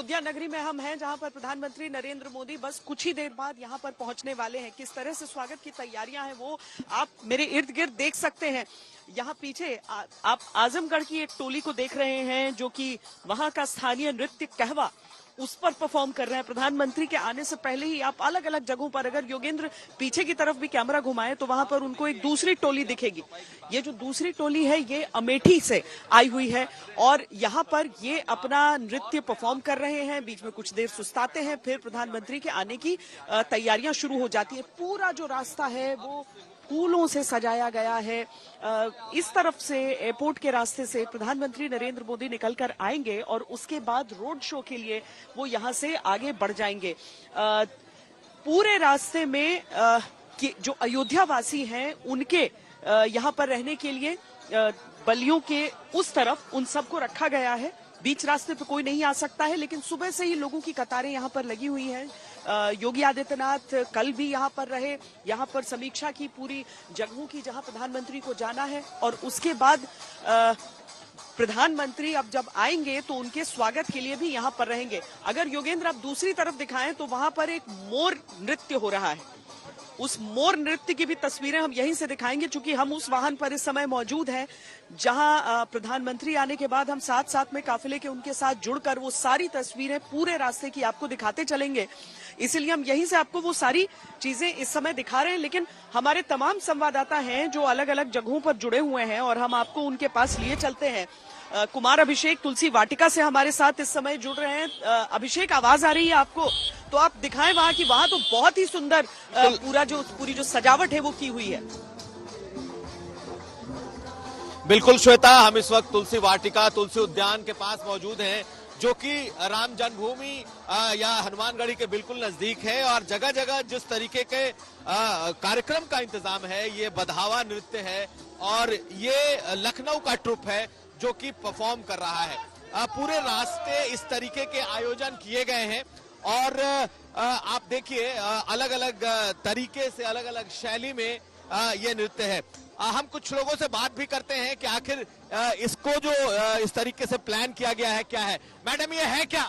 अयोध्या नगरी में हम हैं, जहां पर प्रधानमंत्री नरेंद्र मोदी बस कुछ ही देर बाद यहां पर पहुंचने वाले हैं। किस तरह से स्वागत की तैयारियां हैं वो आप मेरे इर्द गिर्द देख सकते हैं। यहाँ पीछे आप आजमगढ़ की एक टोली को देख रहे हैं, जो कि वहां का स्थानीय नृत्य कहवा उस पर परफॉर्म कर रहे हैं। प्रधानमंत्री के आने से पहले ही आप अलग अलग जगहों पर, अगर योगेंद्र पीछे की तरफ भी कैमरा घुमाए तो वहां पर उनको एक दूसरी टोली दिखेगी। ये जो दूसरी टोली है ये अमेठी से आई हुई है और यहाँ पर ये अपना नृत्य परफॉर्म कर रहे हैं। बीच में कुछ देर सुस्ताते हैं, फिर प्रधानमंत्री के आने की तैयारियां शुरू हो जाती है। पूरा जो रास्ता है वो फूलों से सजाया गया है। इस तरफ से एयरपोर्ट के रास्ते से प्रधानमंत्री नरेंद्र मोदी निकलकर आएंगे और उसके बाद रोड शो के लिए वो यहां से आगे बढ़ जाएंगे। पूरे रास्ते में जो अयोध्या वासी हैं उनके यहां पर रहने के लिए बलियों के उस तरफ उन सबको रखा गया है। बीच रास्ते पे कोई नहीं आ सकता है, लेकिन सुबह से ही लोगों की कतारें यहाँ पर लगी हुई हैं। योगी आदित्यनाथ कल भी यहाँ पर रहे, यहाँ पर समीक्षा की पूरी जगहों की जहाँ प्रधानमंत्री को जाना है और उसके बाद प्रधानमंत्री अब जब आएंगे तो उनके स्वागत के लिए भी यहाँ पर रहेंगे। अगर योगेंद्र आप दूसरी तरफ दिखाएं तो वहां पर एक मोर नृत्य हो रहा है। उस मोर नृत्य की भी तस्वीरें हम यहीं से दिखाएंगे, क्योंकि हम उस वाहन पर इस समय मौजूद हैं जहां प्रधानमंत्री आने के बाद हम साथ साथ में काफिले के उनके साथ जुड़कर वो सारी तस्वीरें पूरे रास्ते की आपको दिखाते चलेंगे। इसीलिए हम यहीं से आपको वो सारी चीजें इस समय दिखा रहे हैं। लेकिन हमारे तमाम संवाददाता हैं जो अलग अलग जगहों पर जुड़े हुए हैं और हम आपको उनके पास लिए चलते हैं। कुमार अभिषेक तुलसी वाटिका से हमारे साथ इस समय जुड़ रहे हैं। अभिषेक, आवाज आ रही है आपको? तो आप दिखाएं वहां की, वहां तो बहुत ही सुंदर पूरी जो सजावट है वो की हुई है। बिल्कुल श्वेता, हम इस वक्त तुलसी वाटिका, तुलसी उद्यान के पास मौजूद हैं, जो कि राम जन्मभूमि या हनुमानगढ़ी के बिल्कुल नजदीक है। और जगह जगह जिस तरीके के कार्यक्रम का इंतजाम है, ये बधावा नृत्य है और ये लखनऊ का ट्रुप है जो कि परफॉर्म कर रहा है। पूरे रास्ते इस तरीके के आयोजन किए गए हैं और आप देखिए अलग अलग तरीके से, अलग अलग शैली में ये नृत्य है। हम कुछ लोगों से बात भी करते हैं कि आखिर इसको जो इस तरीके से प्लान किया गया है क्या है। मैडम, ये है क्या?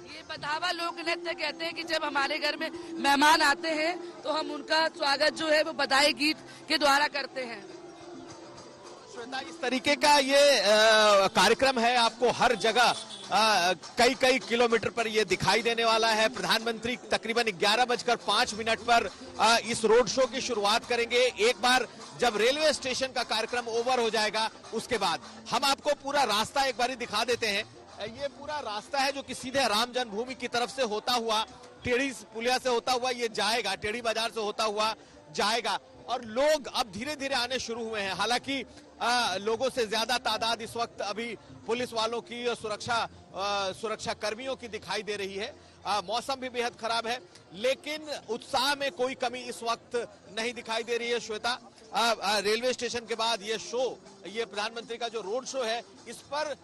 ये बधावा लोक नृत्य कहते हैं कि जब हमारे घर में मेहमान आते हैं तो हम उनका स्वागत जो है वो बधाई गीत के द्वारा करते हैं। श्वेता, इस तरीके का ये कार्यक्रम है, आपको हर जगह कई किलोमीटर पर ये दिखाई देने वाला है। प्रधानमंत्री तकरीबन 11:05 पर इस रोड शो की शुरुआत करेंगे। एक बार जब रेलवे स्टेशन का कार्यक्रम ओवर हो जाएगा उसके बाद हम आपको पूरा रास्ता एक बार दिखा देते हैं। ये पूरा रास्ता है जो कि सीधे राम जन्मभूमि की तरफ से होता हुआ, टेढ़ी पुलिया से होता हुआ ये जाएगा, टेढ़ी बाजार से होता हुआ जाएगा। और लोग अब धीरे धीरे आने शुरू हुए हैं। हालांकि लोगों से ज्यादा तादाद इस वक्त अभी पुलिस वालों की और सुरक्षा कर्मियों की दिखाई दे रही है। मौसम भी बेहद खराब है, लेकिन उत्साह में कोई कमी इस वक्त नहीं दिखाई दे रही है। श्वेता, रेलवे स्टेशन के बाद ये शो, ये प्रधानमंत्री का जो रोड शो है, इस पर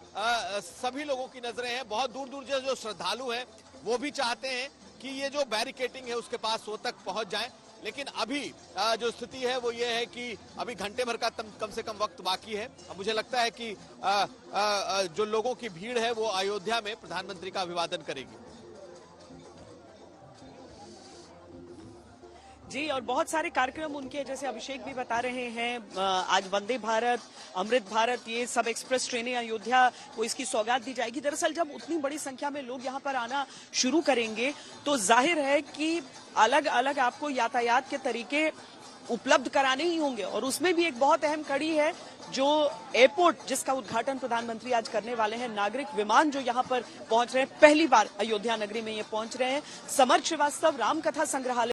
सभी लोगों की नजरें हैं। बहुत दूर दूर से जो श्रद्धालु हैं वो भी चाहते हैं कि ये जो बैरिकेटिंग है उसके पास वो तक पहुंच जाए। लेकिन अभी जो स्थिति है वो ये है कि अभी घंटे भर का कम से कम वक्त बाकी है। अब मुझे लगता है कि जो लोगों की भीड़ है वो अयोध्या में प्रधानमंत्री का अभिवादन करेगी। जी, और बहुत सारे कार्यक्रम उनके, जैसे अभिषेक भी बता रहे हैं, आज वंदे भारत, अमृत भारत, ये सब एक्सप्रेस ट्रेनें अयोध्या को इसकी सौगात दी जाएगी। दरअसल जब उतनी बड़ी संख्या में लोग यहाँ पर आना शुरू करेंगे तो जाहिर है कि अलग अलग आपको यातायात के तरीके उपलब्ध कराने ही होंगे। और उसमें भी एक बहुत अहम कड़ी है जो एयरपोर्ट, जिसका उद्घाटन प्रधानमंत्री आज करने वाले हैं। नागरिक विमान जो यहाँ पर पहुंच रहे हैं, पहली बार अयोध्या नगरी में ये पहुंच रहे हैं। समर्थ श्रीवास्तव रामकथा संग्रहालय